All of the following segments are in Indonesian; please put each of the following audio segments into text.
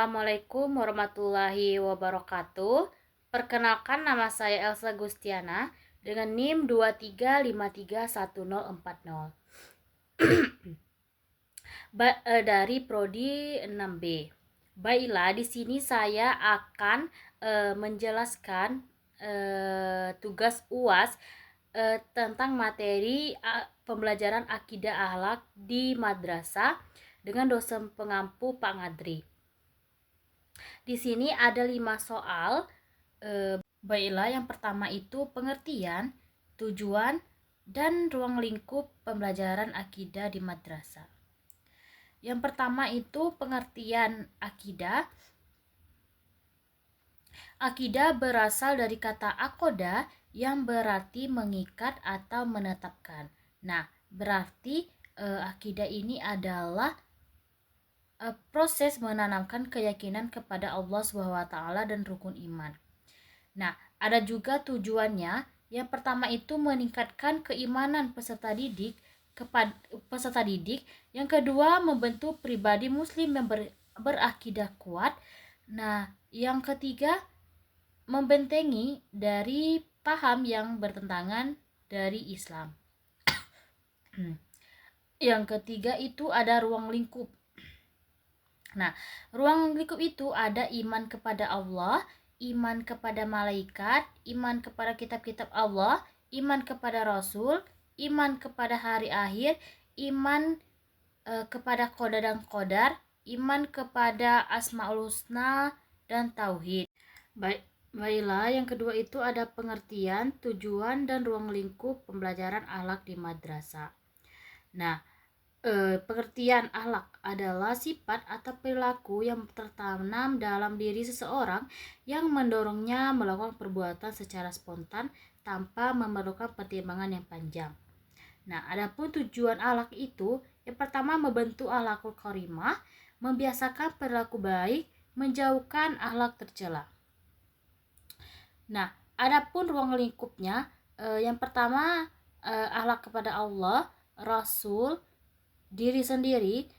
Assalamualaikum warahmatullahi wabarakatuh. Perkenalkan, nama saya Elsa Gustiana dengan NIM 23531040 dari prodi 6B. Baiklah, di sini saya akan menjelaskan tugas UAS tentang materi pembelajaran akidah akhlak di madrasah dengan dosen pengampu Pak Ngadri. Di sini ada 5 soal. Baiklah, yang pertama itu pengertian, tujuan, dan ruang lingkup pembelajaran akidah di madrasah. Yang pertama itu pengertian akidah. Akidah berasal dari kata akoda yang berarti mengikat atau menetapkan. Nah, berarti akidah ini adalah proses menanamkan keyakinan kepada Allah SWT dan rukun iman. Nah, ada juga tujuannya. Yang pertama itu meningkatkan keimanan peserta didik kepada peserta didik. Yang kedua, membentuk pribadi muslim yang berakidah kuat. Nah, yang ketiga, membentengi dari paham yang bertentangan dari Islam. Yang ketiga itu ada ruang lingkup. Nah, ruang lingkup itu ada iman kepada Allah, iman kepada malaikat, iman kepada kitab-kitab Allah, iman kepada Rasul, iman kepada hari akhir, iman kepada qada dan qadar, iman kepada Asmaul Husna dan Tauhid. Baiklah, yang kedua itu ada pengertian, tujuan, dan ruang lingkup pembelajaran akhlak di madrasah. Nah, pengertian akhlak adalah sifat atau perilaku yang tertanam dalam diri seseorang yang mendorongnya melakukan perbuatan secara spontan tanpa memerlukan pertimbangan yang panjang. Nah, adapun tujuan akhlak itu, yang pertama membentuk akhlakul karimah, membiasakan perilaku baik, menjauhkan akhlak tercela. Nah, adapun ruang lingkupnya, yang pertama akhlak kepada Allah, Rasul, diri sendiri,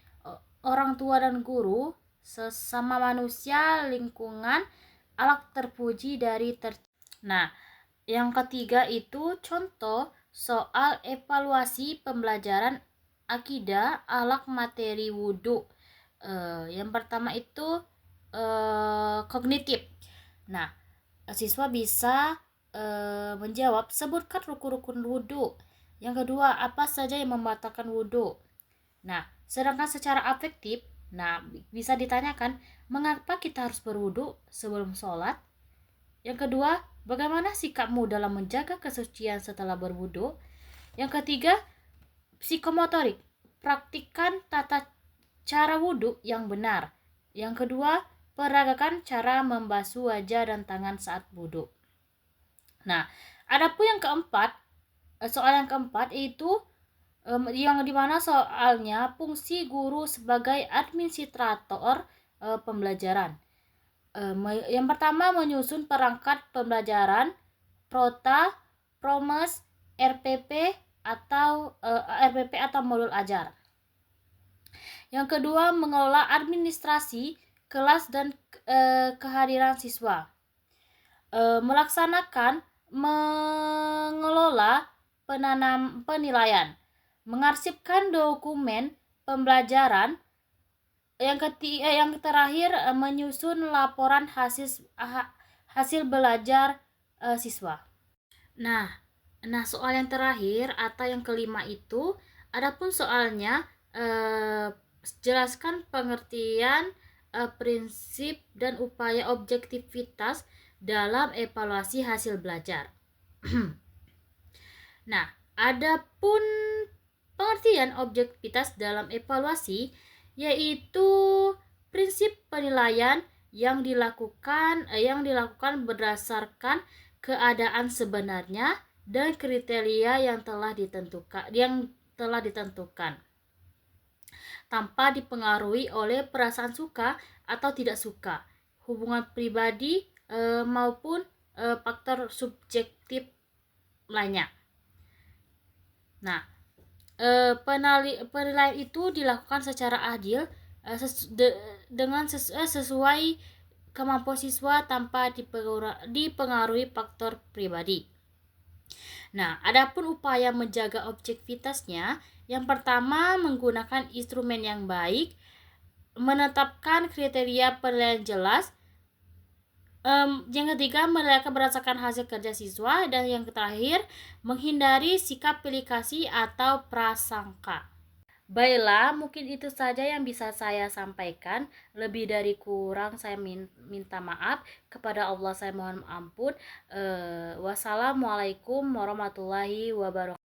orang tua dan guru, sesama manusia, lingkungan, akhlak terpuji dari Nah, yang ketiga itu contoh soal evaluasi pembelajaran akidah akhlak materi wudhu. Yang pertama itu kognitif. Nah, siswa bisa menjawab, sebutkan rukun-rukun wudhu. Yang kedua, apa saja yang membatalkan wudhu. Nah, sedangkan secara afektif, bisa ditanyakan, mengapa kita harus berwudu sebelum sholat? Yang kedua, bagaimana sikapmu dalam menjaga kesucian setelah berwudu? Yang ketiga, psikomotorik, praktikkan tata cara wudu yang benar. Yang kedua, peragakan cara membasuh wajah dan tangan saat wudu. Nah, adapun yang keempat, soal yang keempat yaitu yang dimana soalnya fungsi guru sebagai administrator pembelajaran. Yang pertama, menyusun perangkat pembelajaran, prota, promes, RPP atau modul ajar. Yang kedua, mengelola administrasi kelas dan kehadiran siswa. Melaksanakan mengelola penilaian, mengarsipkan dokumen pembelajaran. Yang terakhir, menyusun laporan hasil belajar siswa. Nah, soal yang terakhir atau yang kelima itu, adapun soalnya jelaskan pengertian, prinsip dan upaya objektivitas dalam evaluasi hasil belajar. Nah, adapun pengertian objektivitas dalam evaluasi yaitu prinsip penilaian yang dilakukan berdasarkan keadaan sebenarnya dan kriteria yang telah ditentukan tanpa dipengaruhi oleh perasaan suka atau tidak suka, hubungan pribadi maupun faktor subjektif lainnya. Nah, penilaian itu dilakukan secara adil dengan sesuai kemampuan siswa tanpa dipengaruhi faktor pribadi. Nah, adapun upaya menjaga objektivitasnya, yang pertama menggunakan instrumen yang baik, menetapkan kriteria penilaian jelas, yang ketiga mereka berdasarkan hasil kerja siswa, dan yang terakhir menghindari sikap pilih kasih atau prasangka. Baiklah, mungkin itu saja yang bisa saya sampaikan. Lebih dari kurang saya minta maaf. Kepada Allah saya mohon ampun. Wassalamualaikum warahmatullahi wabarakatuh.